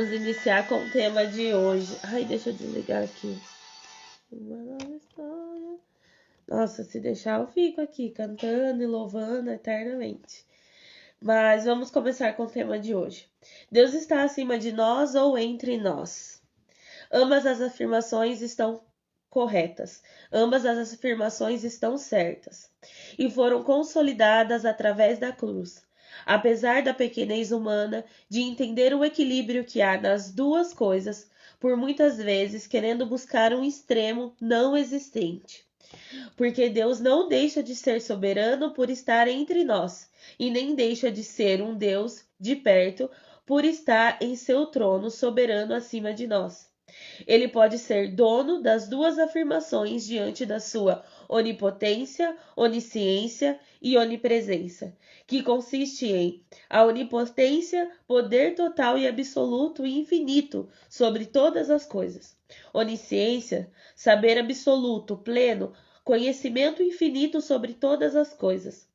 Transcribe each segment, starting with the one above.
Vamos iniciar com o tema de hoje. Ai, deixa eu desligar aqui. Uma nova história. Nossa, se deixar eu fico aqui cantando e louvando eternamente. Mas vamos começar com o tema de hoje. Deus está acima de nós ou entre nós? Ambas as afirmações estão corretas. Ambas as afirmações estão certas. E foram consolidadas através da cruz. Apesar da pequenez humana de entender o equilíbrio que há nas duas coisas, por muitas vezes querendo buscar um extremo não existente. Porque Deus não deixa de ser soberano por estar entre nós, e nem deixa de ser um Deus de perto por estar em seu trono soberano acima de nós. Ele pode ser dono das duas afirmações diante da sua onipotência, onisciência e onipresença, que consiste em a onipotência, poder total e absoluto e infinito sobre todas as coisas. Onisciência, saber absoluto, pleno, conhecimento infinito sobre todas as coisas.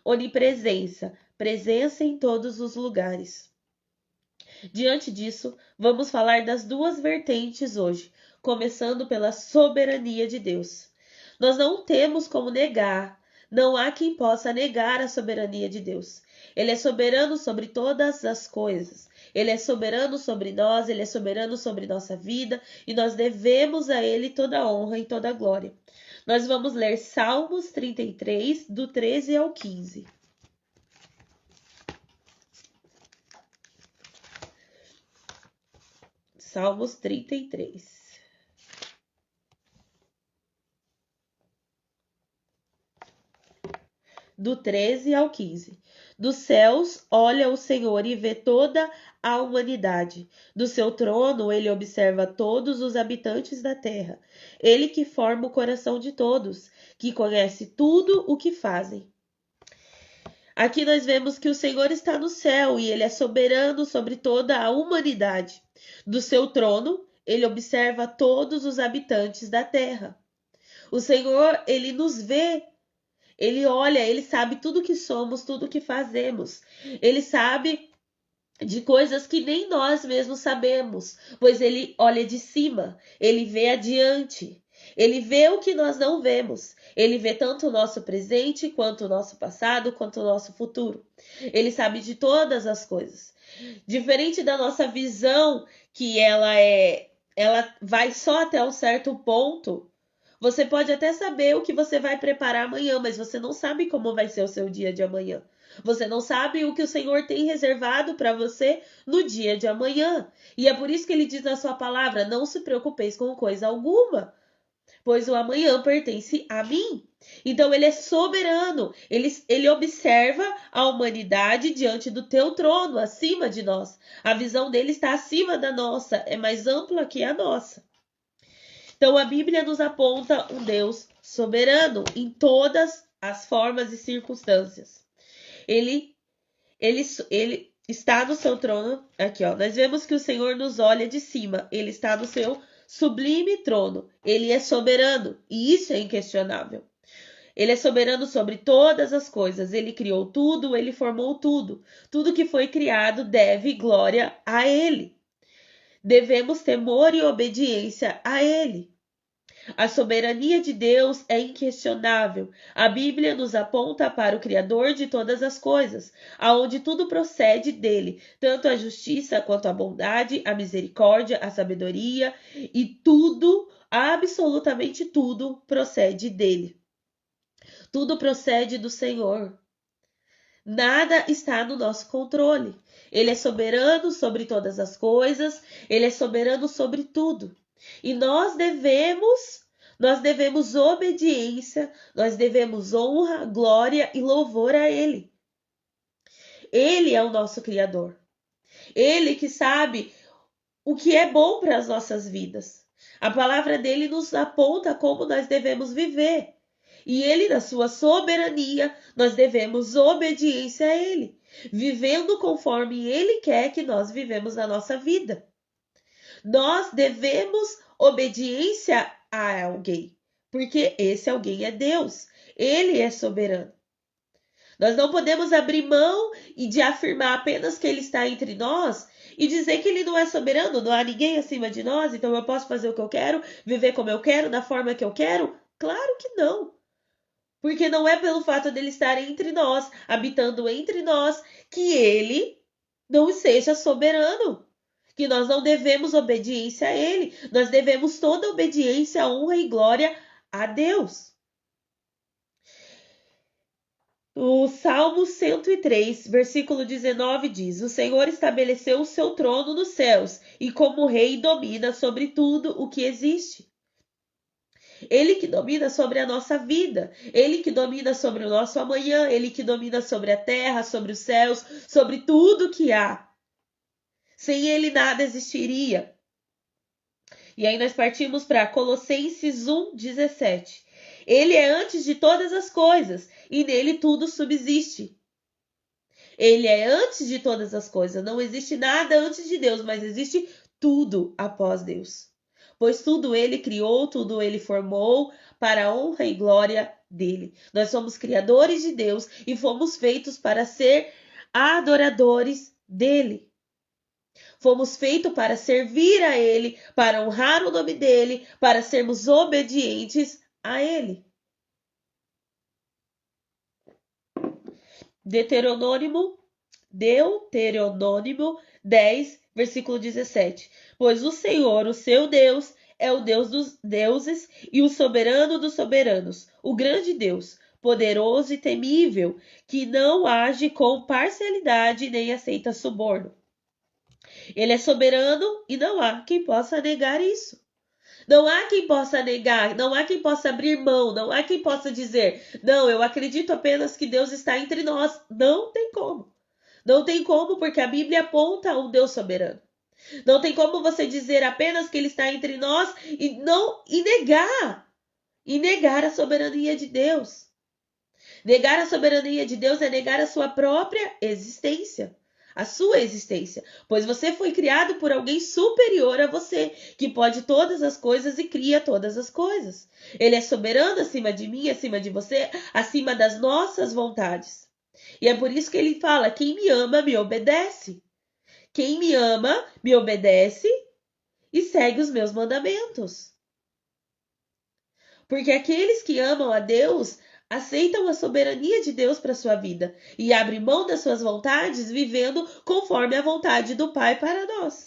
Onipresença, presença em todos os lugares. Diante disso, vamos falar das duas vertentes hoje, começando pela soberania de Deus. Nós não temos como negar, não há quem possa negar a soberania de Deus. Ele é soberano sobre todas as coisas. Ele é soberano sobre nós, ele é soberano sobre nossa vida, e nós devemos a ele toda a honra e toda a glória. Nós vamos ler Salmos 33, do 13 ao 15. Salmos 33. Do 13 ao 15. Dos céus olha o Senhor e vê toda a humanidade. Do seu trono ele observa todos os habitantes da terra. Ele que forma o coração de todos, que conhece tudo o que fazem. Aqui nós vemos que o Senhor está no céu e ele é soberano sobre toda a humanidade. Do seu trono, ele observa todos os habitantes da terra. O Senhor, ele nos vê, ele olha, ele sabe tudo que somos, tudo que fazemos. Ele sabe de coisas que nem nós mesmos sabemos, pois ele olha de cima, ele vê adiante. Ele vê o que nós não vemos. Ele vê tanto o nosso presente, quanto o nosso passado, quanto o nosso futuro. Ele sabe de todas as coisas. Diferente da nossa visão, que ela vai só até um certo ponto. Você pode até saber o que você vai preparar amanhã, mas você não sabe como vai ser o seu dia de amanhã. Você não sabe o que o Senhor tem reservado para você no dia de amanhã. E é por isso que ele diz na sua palavra: não se preocupeis com coisa alguma, pois o amanhã pertence a mim. Então ele é soberano, ele observa a humanidade diante do teu trono, acima de nós. A visão dele está acima da nossa, é mais ampla que a nossa. Então a Bíblia nos aponta um Deus soberano em todas as formas e circunstâncias. Ele está no seu trono. Aqui, ó. Nós vemos que o Senhor nos olha de cima. Ele está no seu sublime trono. Ele é soberano e isso é inquestionável. Ele é soberano sobre todas as coisas. Ele criou tudo, ele formou tudo. Tudo que foi criado deve glória a ele. Devemos temor e obediência a ele. A soberania de Deus é inquestionável. A Bíblia nos aponta para o Criador de todas as coisas, aonde tudo procede dele, tanto a justiça quanto a bondade, a misericórdia, a sabedoria, e tudo, absolutamente tudo, procede dele. Tudo procede do Senhor. Nada está no nosso controle. Ele é soberano sobre todas as coisas, ele é soberano sobre tudo. E nós devemos obediência, nós devemos honra, glória e louvor a ele. Ele é o nosso Criador. Ele que sabe o que é bom para as nossas vidas. A palavra dele nos aponta como nós devemos viver. E ele, na sua soberania, nós devemos obediência a ele, vivendo conforme ele quer que nós vivemos na nossa vida. Nós devemos obediência a alguém, porque esse alguém é Deus. Ele é soberano. Nós não podemos abrir mão e de afirmar apenas que ele está entre nós e dizer que ele não é soberano, não há ninguém acima de nós, então eu posso fazer o que eu quero, viver como eu quero, da forma que eu quero? Claro que não. Porque não é pelo fato dele estar entre nós, habitando entre nós, que ele não seja soberano. Que nós não devemos obediência a ele. Nós devemos toda obediência, honra e glória a Deus. O Salmo 103, versículo 19 diz: O Senhor estabeleceu o seu trono nos céus e como rei domina sobre tudo o que existe. Ele que domina sobre a nossa vida, ele que domina sobre o nosso amanhã, ele que domina sobre a terra, sobre os céus, sobre tudo que há. Sem ele nada existiria. E aí nós partimos para Colossenses 1:17. Ele é antes de todas as coisas e nele tudo subsiste. Ele é antes de todas as coisas. Não existe nada antes de Deus, mas existe tudo após Deus. Pois tudo ele criou, tudo ele formou para a honra e glória dele. Nós somos criadores de Deus e fomos feitos para ser adoradores dele. Fomos feitos para servir a ele, para honrar o nome dele, para sermos obedientes a ele. Deuteronômio 10, versículo 17. Pois o Senhor, o seu Deus, é o Deus dos deuses e o soberano dos soberanos, o grande Deus, poderoso e temível, que não age com parcialidade nem aceita suborno. Ele é soberano e não há quem possa negar isso. Não há quem possa negar, não há quem possa abrir mão, não há quem possa dizer, não, eu acredito apenas que Deus está entre nós. Não tem como. Não tem como, porque a Bíblia aponta a um Deus soberano. Não tem como você dizer apenas que ele está entre nós e negar a soberania de Deus. Negar a soberania de Deus é negar a sua própria existência. A sua existência, pois você foi criado por alguém superior a você, que pode todas as coisas e cria todas as coisas. Ele é soberano acima de mim, acima de você, acima das nossas vontades. E é por isso que ele fala: quem me ama, me obedece. Quem me ama, me obedece e segue os meus mandamentos. Porque aqueles que amam a Deus aceitam a soberania de Deus para sua vida e abrem mão das suas vontades, vivendo conforme a vontade do Pai para nós.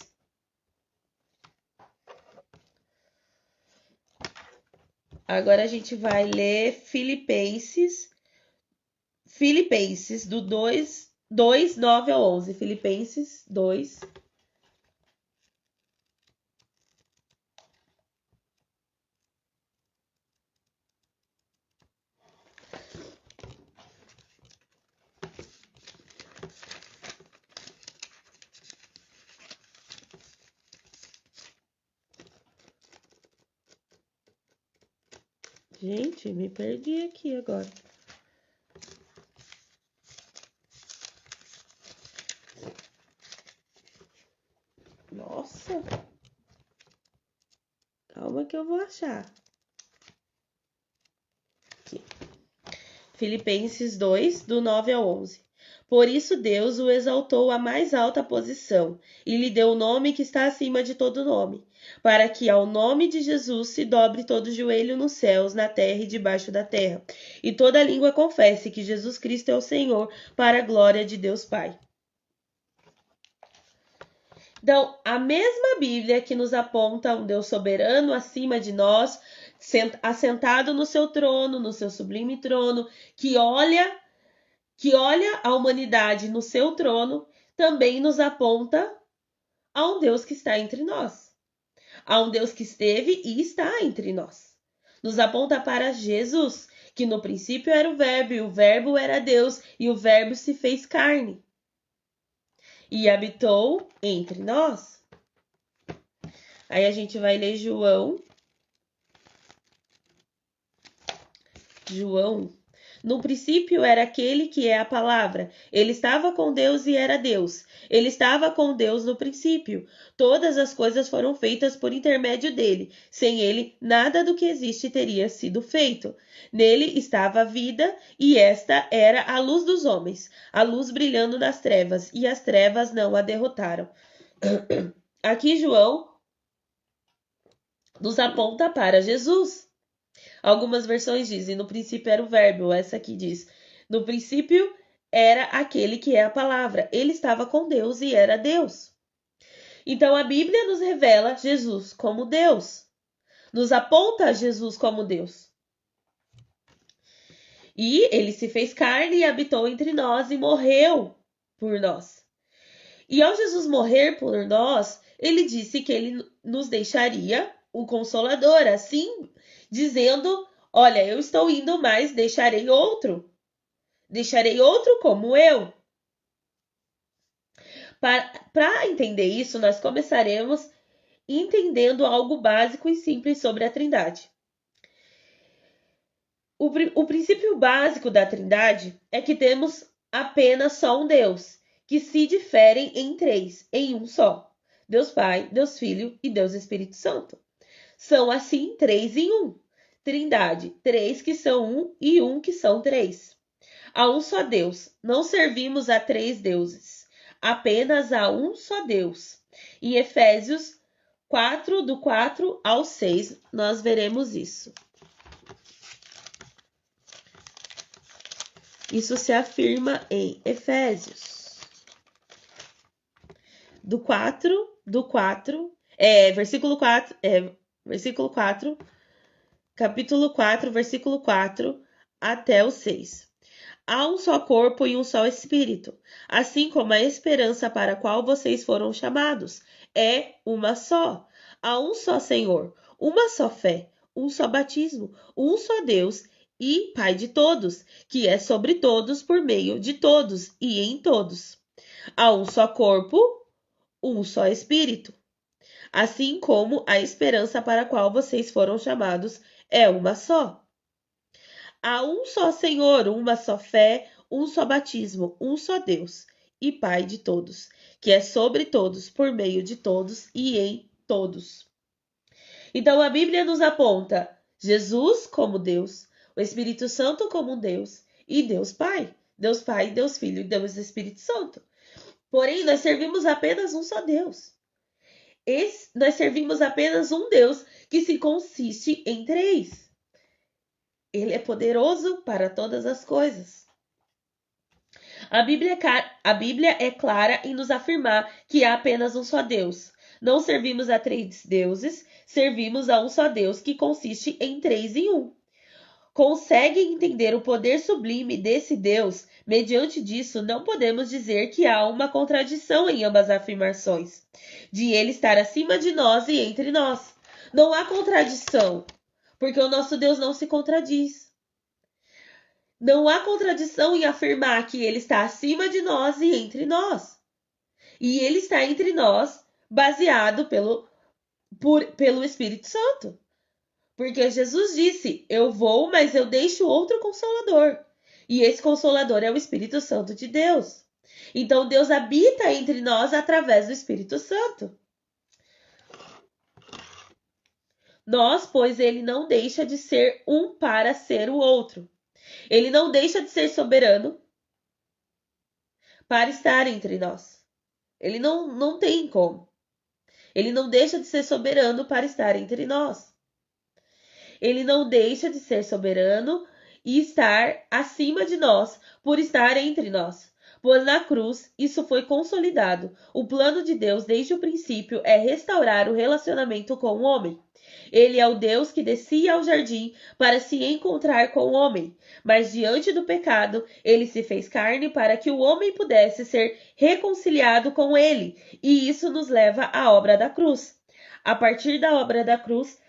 Agora a gente vai ler Filipenses do 2, 9 ao 11. Filipenses 2. Gente, me perdi aqui agora. Nossa. Calma que eu vou achar. Aqui. Filipenses 2, do 9 ao 11. Por isso Deus o exaltou à mais alta posição e lhe deu o nome que está acima de todo nome, para que ao nome de Jesus se dobre todo joelho nos céus, na terra e debaixo da terra, e toda língua confesse que Jesus Cristo é o Senhor, para a glória de Deus Pai. Então, a mesma Bíblia que nos aponta um Deus soberano acima de nós, assentado no seu trono, no seu sublime trono, que olha a humanidade no seu trono, também nos aponta a um Deus que está entre nós. A um Deus que esteve e está entre nós. Nos aponta para Jesus, que no princípio era o Verbo, e o Verbo era Deus, e o Verbo se fez carne e habitou entre nós. Aí a gente vai ler João. No princípio era aquele que é a palavra. Ele estava com Deus e era Deus. Ele estava com Deus no princípio. Todas as coisas foram feitas por intermédio dele. Sem ele, nada do que existe teria sido feito. Nele estava a vida, e esta era a luz dos homens. A luz brilhando nas trevas, e as trevas não a derrotaram. Aqui João nos aponta para Jesus. Algumas versões dizem, no princípio era o verbo, essa aqui diz, no princípio era aquele que é a palavra. Ele estava com Deus e era Deus. Então a Bíblia nos revela Jesus como Deus. Nos aponta Jesus como Deus. E ele se fez carne e habitou entre nós e morreu por nós. E ao Jesus morrer por nós, ele disse que ele nos deixaria o Consolador, assim, dizendo, olha, eu estou indo, mas deixarei outro como eu. Para entender isso, nós começaremos entendendo algo básico e simples sobre a Trindade. O princípio básico da Trindade é que temos apenas só um Deus, que se diferem em três, em um só. Deus Pai, Deus Filho e Deus Espírito Santo. São assim três em um. Trindade, três que são um e um que são três. Há um só Deus, não servimos a três deuses, apenas a um só Deus. Em Efésios 4, do 4 ao 6, nós veremos isso. Isso se afirma em Efésios. Versículo 4, capítulo 4, versículo 4 até o 6. Há um só corpo e um só espírito, assim como a esperança para a qual vocês foram chamados é uma só. Há um só Senhor, uma só fé, um só batismo, um só Deus e Pai de todos, que é sobre todos, por meio de todos e em todos. Há um só corpo, um só espírito, assim como a esperança para a qual vocês foram chamados é uma só. Há um só Senhor, uma só fé, um só batismo, um só Deus e Pai de todos, que é sobre todos, por meio de todos e em todos. Então a Bíblia nos aponta Jesus como Deus, o Espírito Santo como Deus e Deus Pai, Deus Filho e Deus Espírito Santo. Porém, nós servimos apenas um só Deus. Nós servimos apenas um Deus que se consiste em três. Ele é poderoso para todas as coisas. A Bíblia é clara em nos afirmar que há apenas um só Deus. Não servimos a três deuses, servimos a um só Deus que consiste em três em um. Consegue entender o poder sublime desse Deus? Mediante disso, não podemos dizer que há uma contradição em ambas as afirmações, de ele estar acima de nós e entre nós. Não há contradição, porque o nosso Deus não se contradiz. Não há contradição em afirmar que ele está acima de nós e entre nós. E ele está entre nós baseado pelo Espírito Santo. Porque Jesus disse, eu vou, mas eu deixo outro Consolador. E esse Consolador é o Espírito Santo de Deus. Então Deus habita entre nós através do Espírito Santo. Nós, pois, ele não deixa de ser um para ser o outro. Ele não deixa de ser soberano para estar entre nós. Ele não tem como. Ele não deixa de ser soberano para estar entre nós. Ele não deixa de ser soberano e estar acima de nós por estar entre nós. Pois na cruz isso foi consolidado. O plano de Deus desde o princípio é restaurar o relacionamento com o homem. Ele é o Deus que descia ao jardim para se encontrar com o homem, mas diante do pecado, ele se fez carne para que o homem pudesse ser reconciliado com ele, e isso nos leva à obra da cruz. A partir da obra da cruz,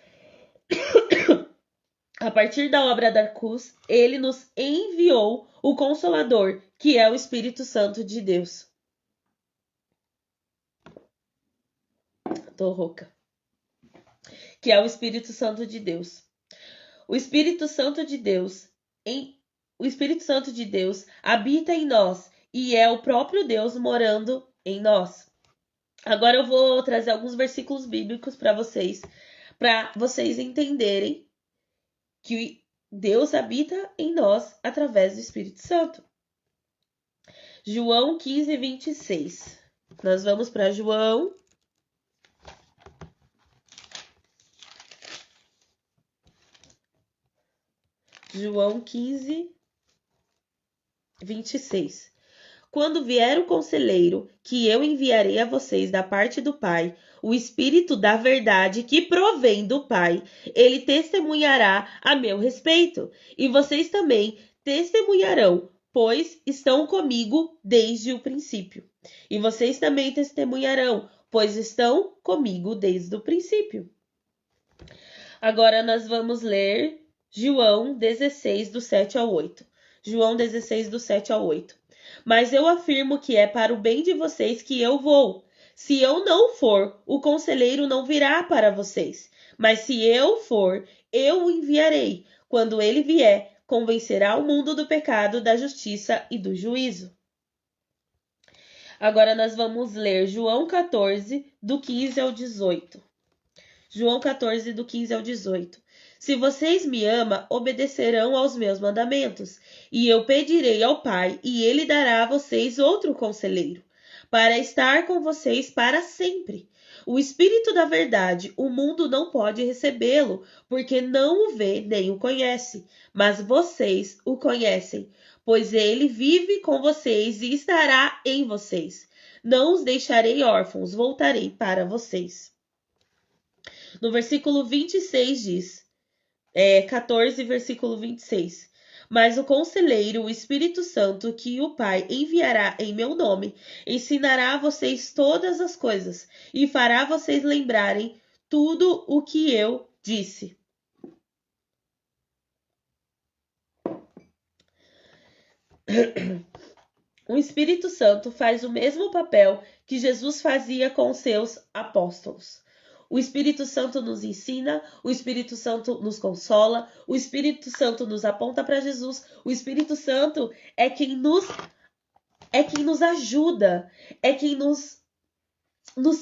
ele nos enviou o Consolador, que é o Espírito Santo de Deus. Tô rouca. Que é o Espírito Santo de Deus. O Espírito Santo de Deus habita em nós e é o próprio Deus morando em nós. Agora eu vou trazer alguns versículos bíblicos para vocês entenderem que Deus habita em nós através do Espírito Santo. João 15, 26. Nós vamos para João João 15, 26. Quando vier o conselheiro, que eu enviarei a vocês da parte do Pai, o Espírito da verdade que provém do Pai, ele testemunhará a meu respeito. E vocês também testemunharão, pois estão comigo desde o princípio. E vocês também testemunharão, pois estão comigo desde o princípio. Agora nós vamos ler João 16, do 7 ao 8. João 16, do 7 ao 8. Mas eu afirmo que é para o bem de vocês que eu vou. Se eu não for, o conselheiro não virá para vocês. Mas se eu for, eu o enviarei. Quando ele vier, convencerá o mundo do pecado, da justiça e do juízo. Agora nós vamos ler João 14, do 15 ao 18. João 14, do 15 ao 18. Se vocês me amam, obedecerão aos meus mandamentos, e eu pedirei ao Pai, e ele dará a vocês outro conselheiro, para estar com vocês para sempre. O Espírito da verdade, o mundo não pode recebê-lo, porque não o vê nem o conhece, mas vocês o conhecem, pois ele vive com vocês e estará em vocês. Não os deixarei órfãos, voltarei para vocês. No versículo 26 diz, 14, versículo 26. Mas o Conselheiro, o Espírito Santo, que o Pai enviará em meu nome, ensinará a vocês todas as coisas e fará vocês lembrarem tudo o que eu disse. O Espírito Santo faz o mesmo papel que Jesus fazia com os seus apóstolos. O Espírito Santo nos ensina, o Espírito Santo nos consola, o Espírito Santo nos aponta para Jesus, o Espírito Santo é quem nos ajuda, é quem nos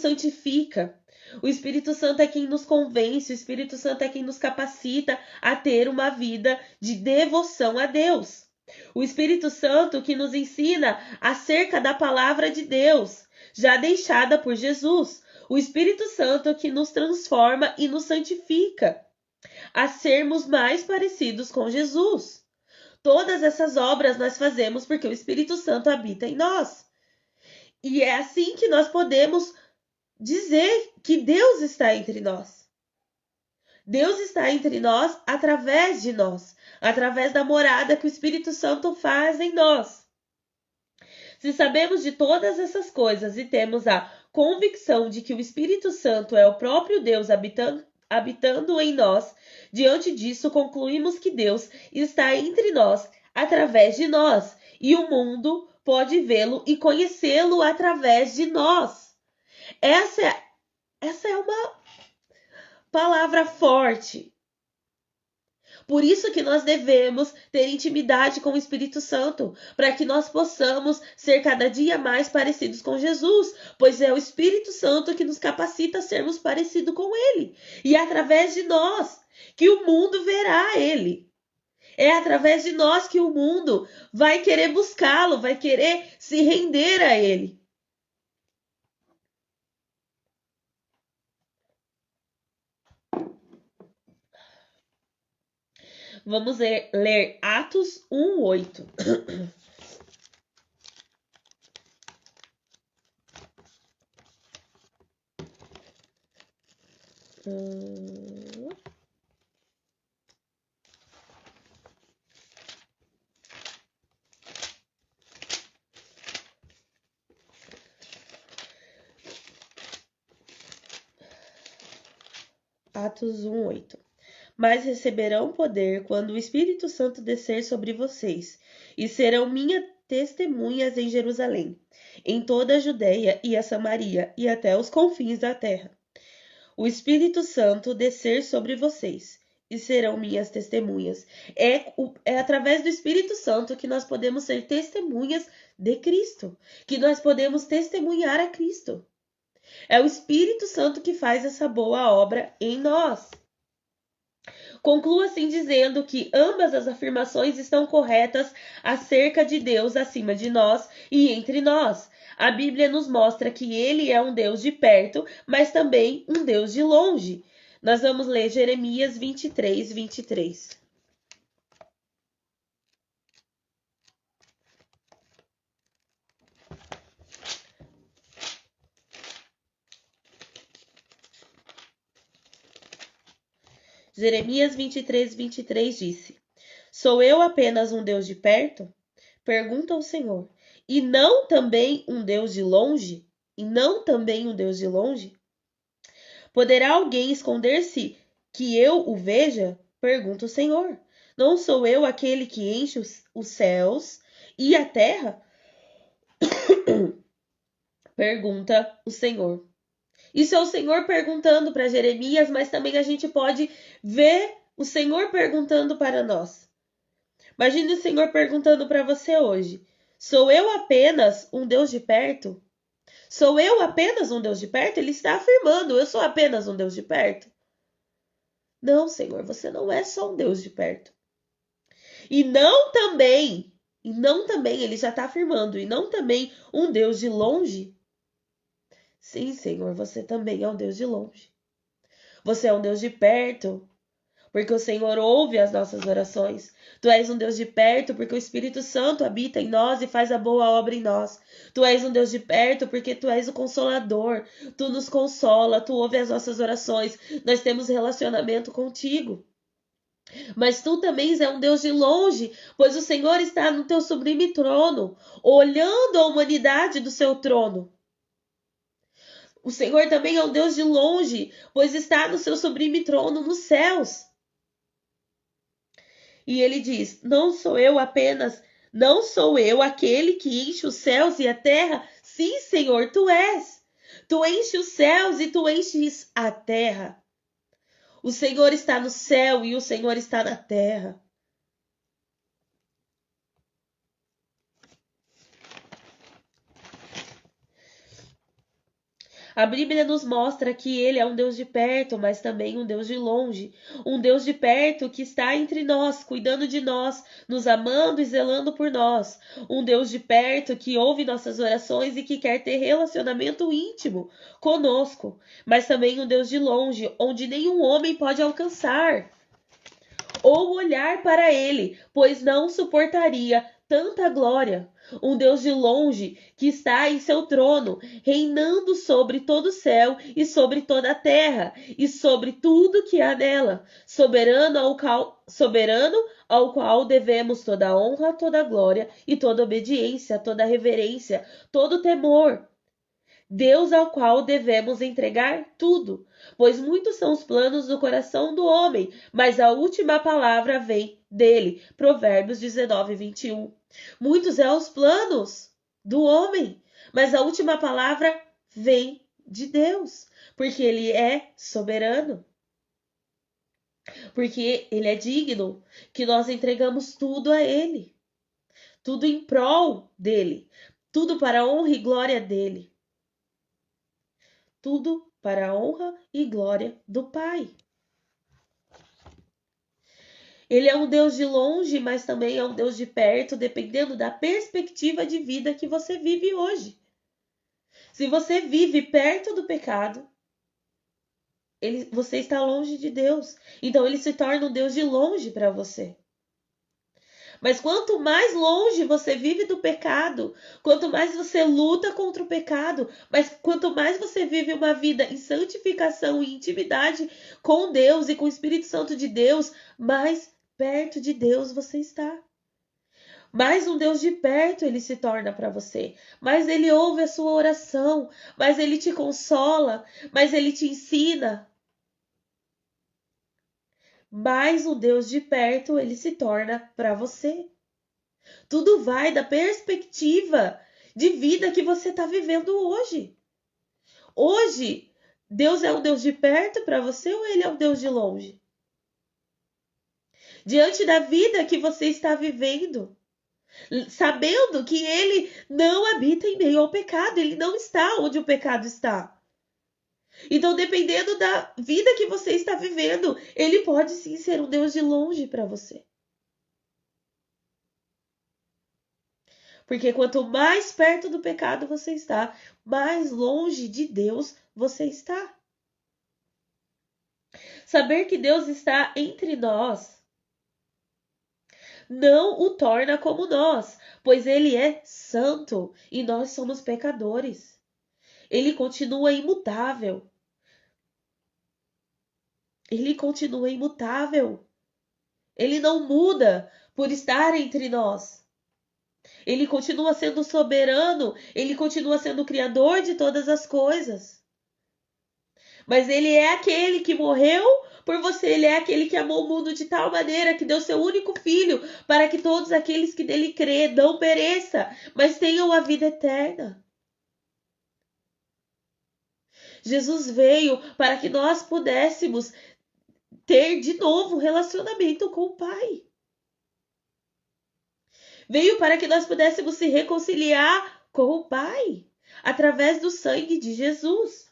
santifica. O Espírito Santo é quem nos convence, o Espírito Santo é quem nos capacita a ter uma vida de devoção a Deus. O Espírito Santo que nos ensina acerca da palavra de Deus, já deixada por Jesus. O Espírito Santo que nos transforma e nos santifica a sermos mais parecidos com Jesus. Todas essas obras nós fazemos porque o Espírito Santo habita em nós. E é assim que nós podemos dizer que Deus está entre nós. Deus está entre nós através de nós, através da morada que o Espírito Santo faz em nós. Se sabemos de todas essas coisas e temos a convicção de que o Espírito Santo é o próprio Deus habitando em nós, diante disso concluímos que Deus está entre nós, através de nós, e o mundo pode vê-lo e conhecê-lo através de nós. Essa é uma palavra forte. Por isso que nós devemos ter intimidade com o Espírito Santo, para que nós possamos ser cada dia mais parecidos com Jesus, pois é o Espírito Santo que nos capacita a sermos parecidos com Ele. E é através de nós que o mundo verá Ele. É através de nós que o mundo vai querer buscá-lo, vai querer se render a Ele. Vamos ler Atos 1:8. Atos 1:8. Mas receberão poder quando o Espírito Santo descer sobre vocês, e serão minhas testemunhas em Jerusalém, em toda a Judéia e a Samaria, e até os confins da terra. O Espírito Santo descer sobre vocês, e serão minhas testemunhas. É através do Espírito Santo que nós podemos ser testemunhas de Cristo, que nós podemos testemunhar a Cristo. É o Espírito Santo que faz essa boa obra em nós. Concluo assim dizendo que ambas as afirmações estão corretas acerca de Deus acima de nós e entre nós. A Bíblia nos mostra que Ele é um Deus de perto, mas também um Deus de longe. Nós vamos ler Jeremias 23:23. Jeremias 23:23 disse: Sou eu apenas um Deus de perto? Pergunta ao Senhor. E não também um Deus de longe? E não também um Deus de longe? Poderá alguém esconder-se que eu o veja? Pergunta o Senhor. Não sou eu aquele que enche os céus e a terra? Pergunta o Senhor. Isso é o Senhor perguntando para Jeremias, mas também a gente pode ver o Senhor perguntando para nós. Imagine o Senhor perguntando para você hoje: sou eu apenas um Deus de perto? Sou eu apenas um Deus de perto? Ele está afirmando: eu sou apenas um Deus de perto? Não, Senhor, você não é só um Deus de perto. E não também, ele já está afirmando, e não também um Deus de longe? Sim, Senhor, você também é um Deus de longe. Você é um Deus de perto, porque o Senhor ouve as nossas orações. Tu és um Deus de perto, porque o Espírito Santo habita em nós e faz a boa obra em nós. Tu és um Deus de perto, porque tu és o Consolador. Tu nos consola, tu ouve as nossas orações. Nós temos relacionamento contigo. Mas tu também és um Deus de longe, pois o Senhor está no teu sublime trono, olhando a humanidade do seu trono. O Senhor também é um Deus de longe, pois está no seu sublime trono nos céus. E ele diz: não sou eu aquele que enche os céus e a terra? Sim, Senhor, tu és. Tu enches os céus e tu enches a terra. O Senhor está no céu e o Senhor está na terra. A Bíblia nos mostra que ele é um Deus de perto, mas também um Deus de longe. Um Deus de perto que está entre nós, cuidando de nós, nos amando e zelando por nós. Um Deus de perto que ouve nossas orações e que quer ter relacionamento íntimo conosco. Mas também um Deus de longe, onde nenhum homem pode alcançar ou olhar para ele, pois não suportaria tanta glória. Um Deus de longe que está em seu trono, reinando sobre todo o céu e sobre toda a terra e sobre tudo que há nela, soberano ao qual devemos toda honra, toda glória e toda obediência, toda reverência, todo temor. Deus ao qual devemos entregar tudo, pois muitos são os planos do coração do homem, mas a última palavra vem dele. Provérbios 19:21. Muitos são os planos do homem, mas a última palavra vem de Deus, porque ele é soberano. Porque ele é digno, que nós entregamos tudo a ele. Tudo em prol dele, tudo para a honra e glória dele. Tudo para a honra e glória do Pai. Ele é um Deus de longe, mas também é um Deus de perto, dependendo da perspectiva de vida que você vive hoje. Se você vive perto do pecado, você está longe de Deus. Então ele se torna um Deus de longe para você. Mas quanto mais longe você vive do pecado, quanto mais você luta contra o pecado, mas quanto mais você vive uma vida em santificação e intimidade com Deus e com o Espírito Santo de Deus, mais perto de Deus você está. Mais um Deus de perto ele se torna para você. Mais ele ouve a sua oração, mais ele te consola, mais ele te ensina. Mais um Deus de perto ele se torna para você. Tudo vai da perspectiva de vida que você está vivendo hoje. Hoje, Deus é um Deus de perto para você ou ele é um Deus de longe? Diante da vida que você está vivendo, sabendo que ele não habita em meio ao pecado, ele não está onde o pecado está. Então, dependendo da vida que você está vivendo, ele pode sim ser um Deus de longe para você. Porque quanto mais perto do pecado você está, mais longe de Deus você está. Saber que Deus está entre nós não o torna como nós, pois ele é santo e nós somos pecadores. Ele continua imutável. Ele continua imutável. Ele não muda por estar entre nós. Ele continua sendo soberano, ele continua sendo o criador de todas as coisas. Mas ele é aquele que morreu por você, ele é aquele que amou o mundo de tal maneira que deu seu único filho para que todos aqueles que nele crê não pereça, mas tenham a vida eterna. Jesus veio para que nós pudéssemos ter de novo um relacionamento com o Pai. Veio para que nós pudéssemos se reconciliar com o Pai através do sangue de Jesus.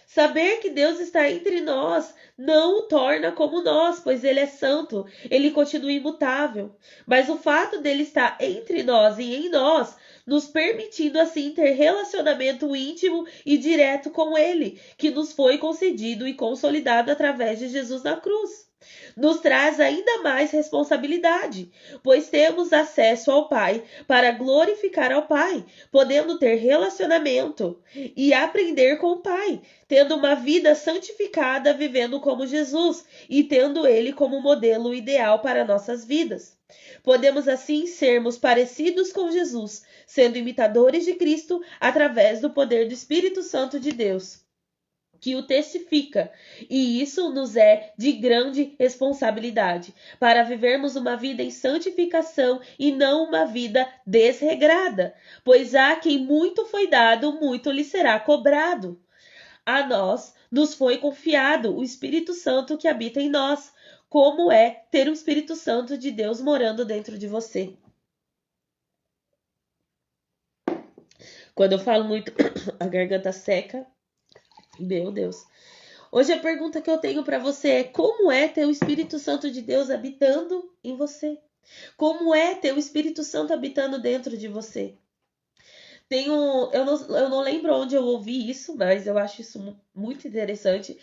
Saber que Deus está entre nós não o torna como nós, pois Ele é santo, Ele continua imutável. Mas o fato dele estar entre nós e em nós, nos permitindo assim ter relacionamento íntimo e direto com Ele, que nos foi concedido e consolidado através de Jesus na cruz, nos traz ainda mais responsabilidade, pois temos acesso ao Pai para glorificar ao Pai, podendo ter relacionamento e aprender com o Pai, tendo uma vida santificada, vivendo como Jesus e tendo Ele como modelo ideal para nossas vidas. Podemos assim sermos parecidos com Jesus, sendo imitadores de Cristo através do poder do Espírito Santo de Deus, que o testifica, e isso nos é de grande responsabilidade, para vivermos uma vida em santificação e não uma vida desregrada, pois a quem muito foi dado, muito lhe será cobrado. A nós nos foi confiado o Espírito Santo que habita em nós. Como é ter o Espírito Santo de Deus morando dentro de você? Quando eu falo muito, a garganta seca. Meu Deus. Hoje a pergunta que eu tenho para você é: como é ter o Espírito Santo de Deus habitando em você? Como é ter o Espírito Santo habitando dentro de você? Eu não lembro onde eu ouvi isso, mas eu acho isso muito interessante,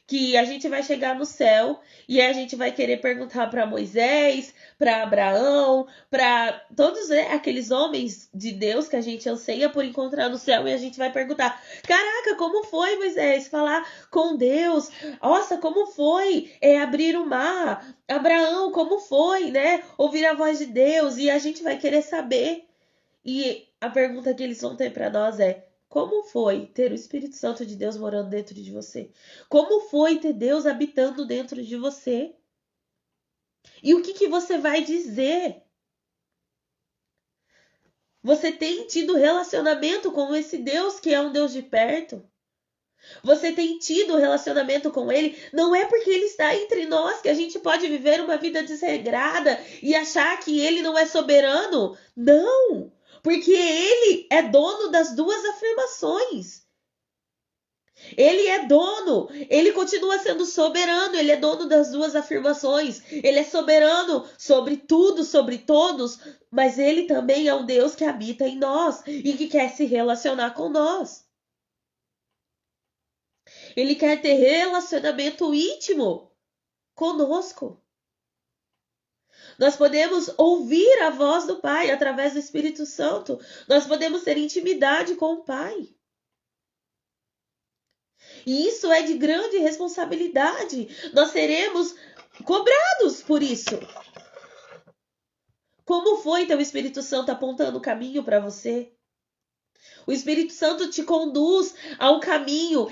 que a gente vai chegar no céu e a gente vai querer perguntar para Moisés, para Abraão, para todos aqueles homens de Deus que a gente anseia por encontrar no céu, e a gente vai perguntar: caraca, como foi, Moisés, falar com Deus? Nossa, como foi abrir o mar? Abraão, como foi, né? Ouvir a voz de Deus? E a gente vai querer saber. E a pergunta que eles vão ter para nós é: como foi ter o Espírito Santo de Deus morando dentro de você? Como foi ter Deus habitando dentro de você? E o que você vai dizer? Você tem tido relacionamento com esse Deus que é um Deus de perto? Você tem tido relacionamento com Ele? Não é porque Ele está entre nós que a gente pode viver uma vida desregrada e achar que Ele não é soberano. Não! Porque Ele é dono das duas afirmações. Ele é dono, ele continua sendo soberano, ele é dono das duas afirmações. Ele é soberano sobre tudo, sobre todos, mas ele também é um Deus que habita em nós e que quer se relacionar com nós. Ele quer ter relacionamento íntimo conosco. Nós podemos ouvir a voz do Pai através do Espírito Santo. Nós podemos ter intimidade com o Pai. E isso é de grande responsabilidade. Nós seremos cobrados por isso. Como foi teu Espírito Santo apontando o caminho para você? O Espírito Santo te conduz ao caminho.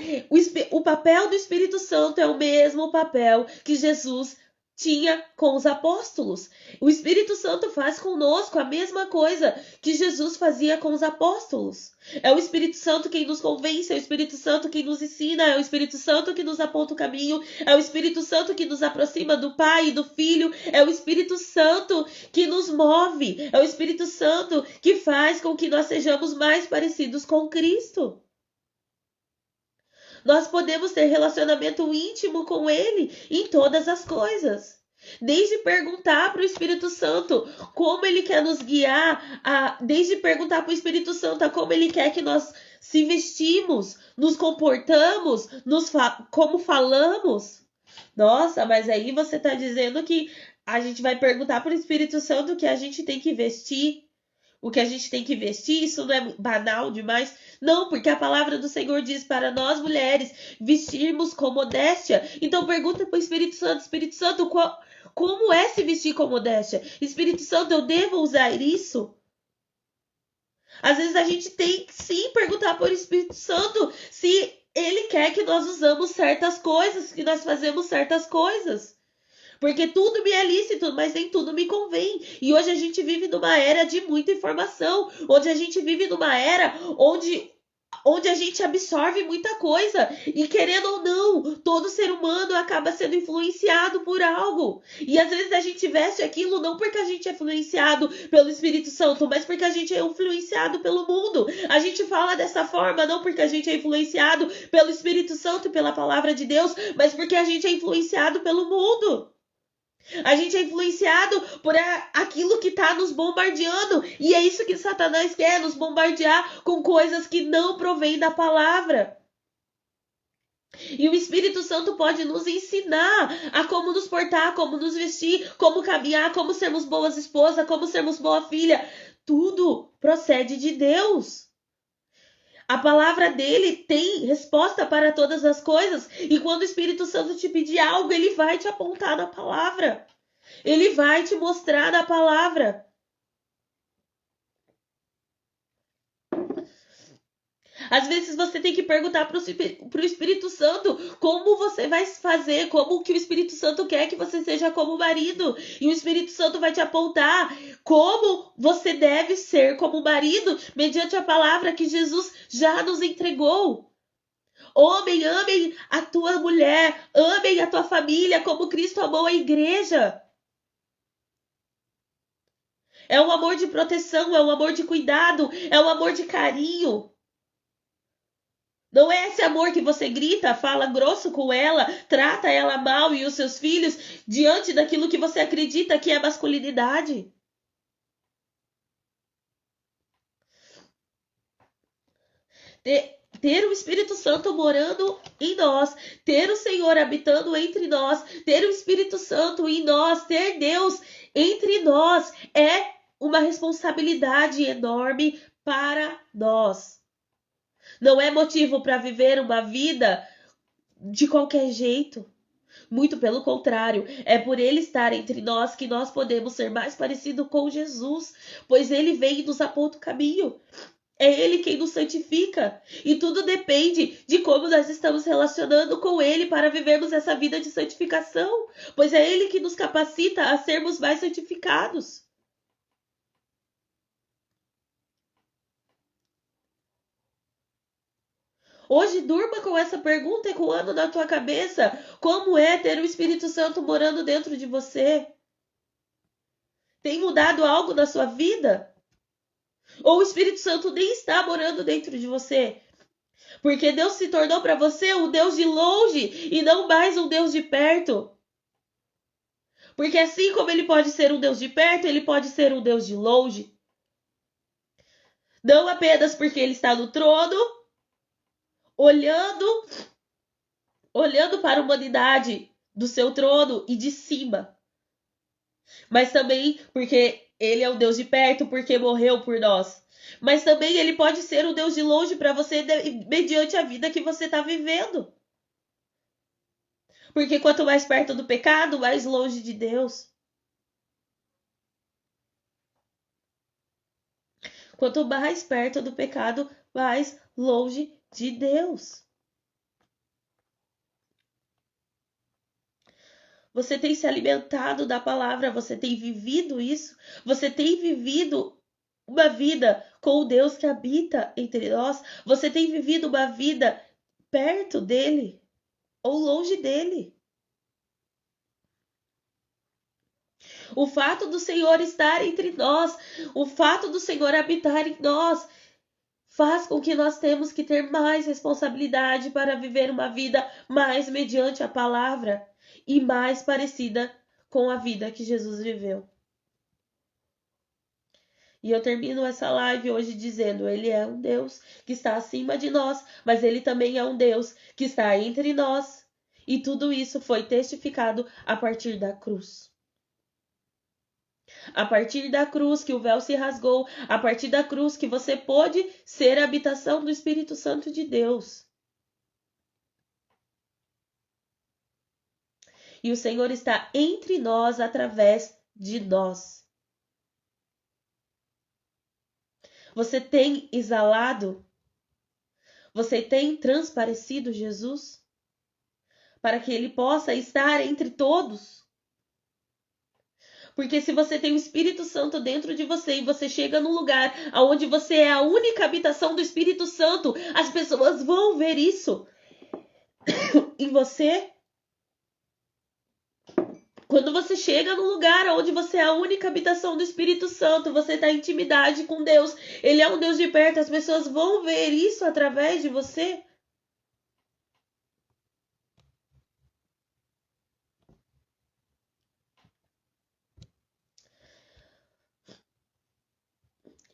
O papel do Espírito Santo é o mesmo papel que Jesus tinha com os apóstolos. O Espírito Santo faz conosco a mesma coisa que Jesus fazia com os apóstolos. É o Espírito Santo quem nos convence, é o Espírito Santo quem nos ensina, é o Espírito Santo que nos aponta o caminho, é o Espírito Santo que nos aproxima do Pai e do Filho, é o Espírito Santo que nos move, é o Espírito Santo que faz com que nós sejamos mais parecidos com Cristo. Nós podemos ter relacionamento íntimo com Ele em todas as coisas. Desde perguntar para o Espírito Santo como Ele quer nos guiar, desde perguntar para o Espírito Santo como Ele quer que nós se vestimos, nos comportamos, como falamos. Nossa, mas aí você está dizendo que a gente vai perguntar para o Espírito Santo que a gente tem que vestir. o que a gente tem que vestir, isso não é banal demais? Não, porque a palavra do Senhor diz para nós mulheres vestirmos com modéstia. Então pergunta para o Espírito Santo, como é se vestir com modéstia? Espírito Santo, eu devo usar isso? Às vezes a gente tem que sim perguntar para o Espírito Santo se ele quer que nós usamos certas coisas, que nós fazemos certas coisas. Porque tudo me é lícito, mas nem tudo me convém. E hoje a gente vive numa era de muita informação, onde a gente vive numa era onde a gente absorve muita coisa. E querendo ou não, todo ser humano acaba sendo influenciado por algo. E às vezes a gente veste aquilo não porque a gente é influenciado pelo Espírito Santo, mas porque a gente é influenciado pelo mundo. A gente fala dessa forma não porque a gente é influenciado pelo Espírito Santo e pela palavra de Deus, mas porque a gente é influenciado pelo mundo. A gente é influenciado por aquilo que está nos bombardeando. E é isso que Satanás quer, nos bombardear com coisas que não provêm da palavra. E o Espírito Santo pode nos ensinar a como nos portar, como nos vestir, como caminhar, como sermos boas esposas, como sermos boa filha. Tudo procede de Deus. A palavra dele tem resposta para todas as coisas. E quando o Espírito Santo te pedir algo, ele vai te apontar na palavra. Ele vai te mostrar na palavra. Às vezes você tem que perguntar para o Espírito Santo como você vai fazer, como que o Espírito Santo quer que você seja como marido. E o Espírito Santo vai te apontar como você deve ser como marido mediante a palavra que Jesus já nos entregou. Homem, amem a tua mulher, amem a tua família como Cristo amou a igreja. É um amor de proteção, é um amor de cuidado, é um amor de carinho. Não é esse amor que você grita, fala grosso com ela, trata ela mal e os seus filhos diante daquilo que você acredita que é masculinidade. Ter o Espírito Santo morando em nós, ter o Senhor habitando entre nós, ter o Espírito Santo em nós, ter Deus entre nós é uma responsabilidade enorme para nós. Não é motivo para viver uma vida de qualquer jeito. Muito pelo contrário, é por ele estar entre nós que nós podemos ser mais parecidos com Jesus, pois ele vem e nos aponta o caminho. É ele quem nos santifica. E tudo depende de como nós estamos relacionando com ele para vivermos essa vida de santificação, pois é ele que nos capacita a sermos mais santificados. Hoje durma com essa pergunta ecoando na tua cabeça. Como é ter o Espírito Santo morando dentro de você? Tem mudado algo na sua vida? Ou o Espírito Santo nem está morando dentro de você? Porque Deus se tornou para você um Deus de longe e não mais um Deus de perto. Porque assim como ele pode ser um Deus de perto, ele pode ser um Deus de longe. Não apenas porque ele está no trono, olhando para a humanidade do seu trono e de cima. Mas também porque ele é um Deus de perto, porque morreu por nós. Mas também ele pode ser um Deus de longe para você mediante a vida que você está vivendo. Porque quanto mais perto do pecado, mais longe de Deus. Quanto mais perto do pecado, mais longe de Deus. Você tem se alimentado da palavra, você tem vivido isso, você tem vivido uma vida com o Deus que habita entre nós, você tem vivido uma vida perto dele ou longe dele. O fato do Senhor estar entre nós, o fato do Senhor habitar em nós, faz com que nós temos que ter mais responsabilidade para viver uma vida mais mediante a palavra e mais parecida com a vida que Jesus viveu. E eu termino essa live hoje dizendo: ele é um Deus que está acima de nós, mas ele também é um Deus que está entre nós. E tudo isso foi testificado a partir da cruz. A partir da cruz que o véu se rasgou, a partir da cruz que você pôde ser a habitação do Espírito Santo de Deus. E o Senhor está entre nós através de nós. Você tem exalado? Você tem transparecido Jesus? Para que ele possa estar entre todos? Porque se você tem o Espírito Santo dentro de você e você chega num lugar onde você é a única habitação do Espírito Santo, as pessoas vão ver isso em você. Quando você chega num lugar onde você é a única habitação do Espírito Santo, você está em intimidade com Deus, Ele é um Deus de perto, as pessoas vão ver isso através de você.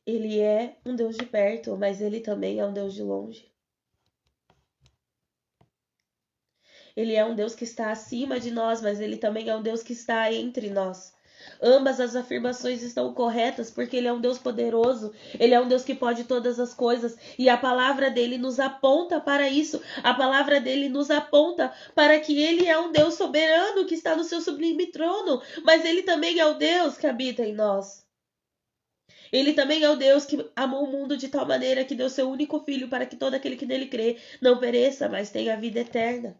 Ele é um Deus de perto, mas Ele também é um Deus de longe. Ele é um Deus que está acima de nós, mas Ele também é um Deus que está entre nós. Ambas as afirmações estão corretas, porque Ele é um Deus poderoso, Ele é um Deus que pode todas as coisas, e a palavra dele nos aponta para isso, a palavra dele nos aponta para que Ele é um Deus soberano que está no seu sublime trono, mas Ele também é o Deus que habita em nós. Ele também é o Deus que amou o mundo de tal maneira que deu seu único filho para que todo aquele que nele crê não pereça, mas tenha vida eterna.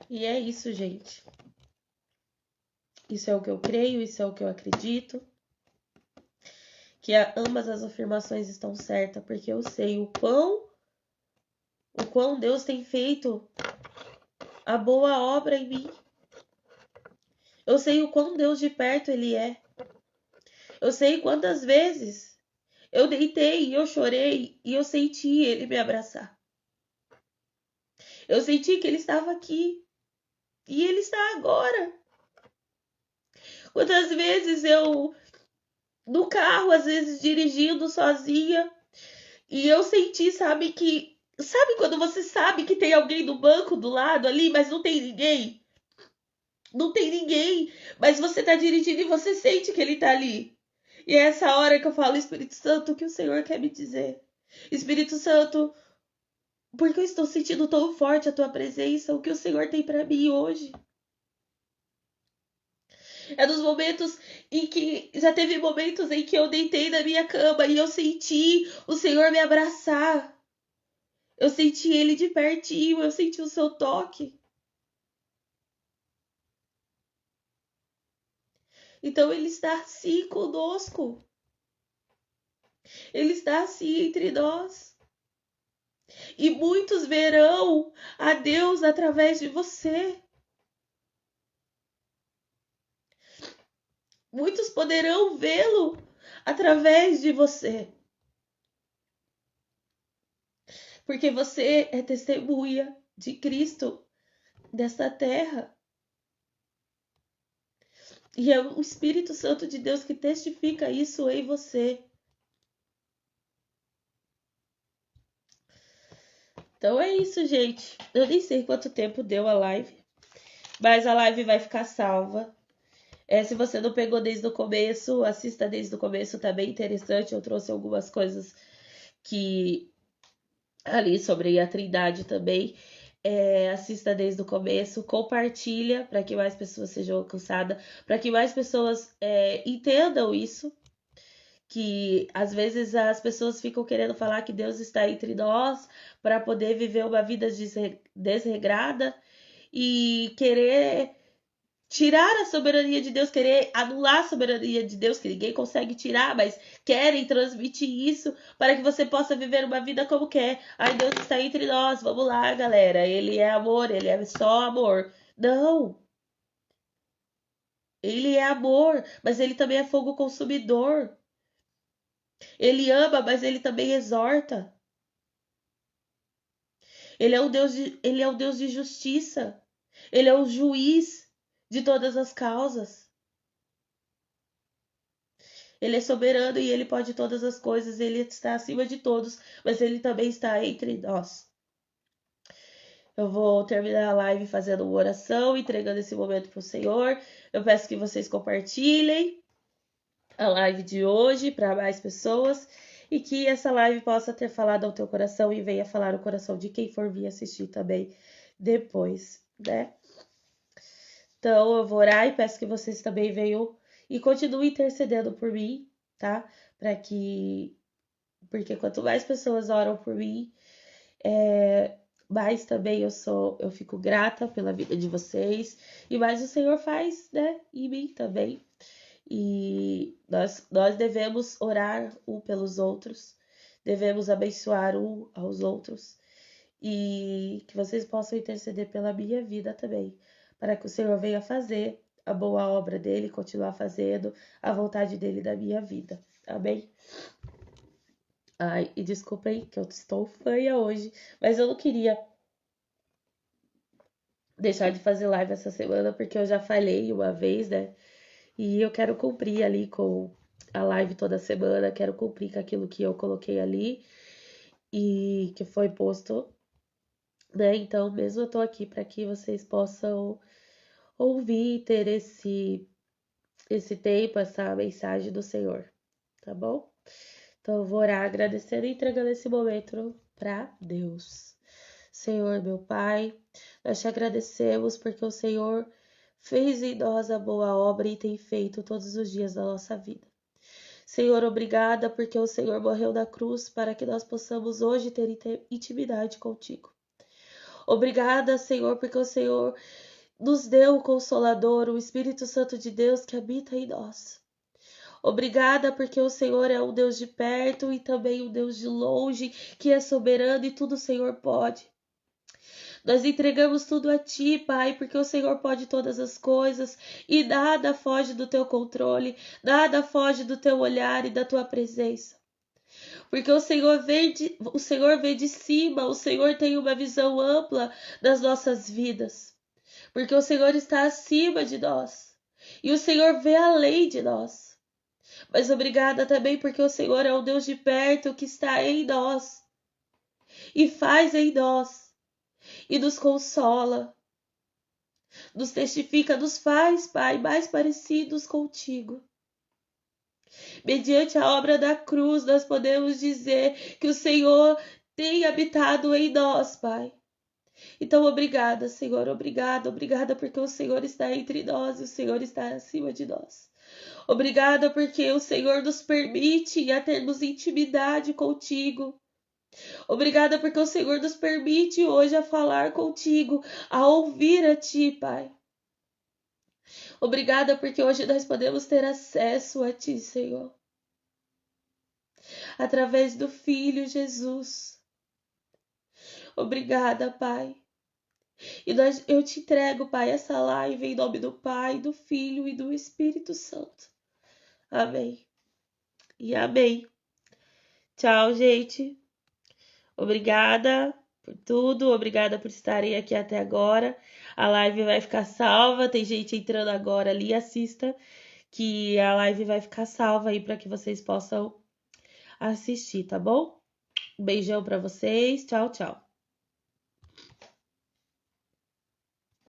E é isso, gente. Isso é o que eu creio, isso é o que eu acredito. Que ambas as afirmações estão certas, porque eu sei o quão Deus tem feito a boa obra em mim. Eu sei o quão Deus de perto Ele é. Eu sei quantas vezes eu deitei e eu chorei e eu senti Ele me abraçar. Eu senti que Ele estava aqui e Ele está agora. Quantas vezes eu, no carro, às vezes dirigindo sozinha, e eu senti, sabe quando você sabe que tem alguém no banco do lado ali, mas não tem ninguém? Não tem ninguém, mas você tá dirigindo e você sente que ele tá ali. E é essa hora que eu falo, Espírito Santo, o que o Senhor quer me dizer? Espírito Santo, porque eu estou sentindo tão forte a tua presença, o que o Senhor tem para mim hoje? É dos momentos em que já teve momentos em que eu deitei na minha cama e eu senti o Senhor me abraçar. Eu senti ele de pertinho, eu senti o seu toque. Então ele está assim conosco. Ele está assim entre nós. E muitos verão a Deus através de você. Muitos poderão vê-lo através de você. Porque você é testemunha de Cristo desta terra. E é o Espírito Santo de Deus que testifica isso em você. Então é isso, gente. Eu nem sei quanto tempo deu a live, mas a live vai ficar salva. Se você não pegou desde o começo, assista desde o começo, tá bem interessante. Eu trouxe algumas coisas que ali sobre a Trindade também. Assista desde o começo, compartilha para que mais pessoas sejam alcançadas, para que mais pessoas entendam isso. Que às vezes as pessoas ficam querendo falar que Deus está entre nós para poder viver uma vida desregrada e querer tirar a soberania de Deus, querer anular a soberania de Deus, que ninguém consegue tirar, mas querem transmitir isso para que você possa viver uma vida como quer. Ai, Deus está entre nós, vamos lá, galera. Ele é amor, ele é só amor. Não. Ele é amor, mas ele também é fogo consumidor. Ele ama, mas ele também exorta. Ele é o Deus de justiça. Ele é o juiz de todas as causas. Ele é soberano e ele pode todas as coisas. Ele está acima de todos, mas ele também está entre nós. Eu vou terminar a live fazendo uma oração, entregando esse momento para o Senhor. Eu peço que vocês compartilhem a live de hoje para mais pessoas e que essa live possa ter falado ao teu coração e venha falar o coração de quem for vir assistir também depois, né? Então eu vou orar e peço que vocês também venham e continuem intercedendo por mim, tá? Porque quanto mais pessoas oram por mim, mais também eu fico grata pela vida de vocês e mais o Senhor faz, né? Em mim também. E nós devemos orar um pelos outros, devemos abençoar um aos outros e que vocês possam interceder pela minha vida também, para que o Senhor venha fazer a boa obra dele, continuar fazendo a vontade dele na minha vida. Amém? Ai, e desculpem que eu estou fanha hoje, mas eu não queria deixar de fazer live essa semana porque eu já falhei uma vez, né? E eu quero cumprir ali com a live toda semana, quero cumprir com aquilo que eu coloquei ali e que foi posto, né? Então, mesmo eu tô aqui para que vocês possam ouvir, ter esse tempo, essa mensagem do Senhor, tá bom? Então, eu vou orar agradecendo e entregando esse momento para Deus. Senhor, meu Pai, nós te agradecemos porque o Senhor fez em nós a boa obra e tem feito todos os dias da nossa vida. Senhor, obrigada porque o Senhor morreu na cruz para que nós possamos hoje ter intimidade contigo. Obrigada, Senhor, porque o Senhor nos deu o Consolador, o Espírito Santo de Deus que habita em nós. Obrigada porque o Senhor é um Deus de perto e também um Deus de longe, que é soberano e tudo o Senhor pode. Nós entregamos tudo a Ti, Pai, porque o Senhor pode todas as coisas e nada foge do Teu controle, nada foge do Teu olhar e da Tua presença. Porque o Senhor vem de cima, o Senhor tem uma visão ampla das nossas vidas. Porque o Senhor está acima de nós e o Senhor vê além de nós. Mas obrigada também porque o Senhor é o Deus de perto que está em nós e faz em nós e nos consola, nos testifica, nos faz, Pai, mais parecidos contigo. Mediante a obra da cruz, nós podemos dizer que o Senhor tem habitado em nós, Pai. Então, obrigada, Senhor, obrigada porque o Senhor está entre nós e o Senhor está acima de nós. Obrigada porque o Senhor nos permite a termos intimidade contigo. Obrigada porque o Senhor nos permite hoje a falar contigo, a ouvir a Ti, Pai. Obrigada porque hoje nós podemos ter acesso a Ti, Senhor. Através do Filho Jesus. Obrigada, Pai. E eu te entrego, Pai, essa live em nome do Pai, do Filho e do Espírito Santo. Amém. E amém. Tchau, gente. Obrigada por tudo, obrigada por estarem aqui até agora. A live vai ficar salva, tem gente entrando agora ali, assista, que a live vai ficar salva aí para que vocês possam assistir, tá bom? Um beijão para vocês, tchau, tchau.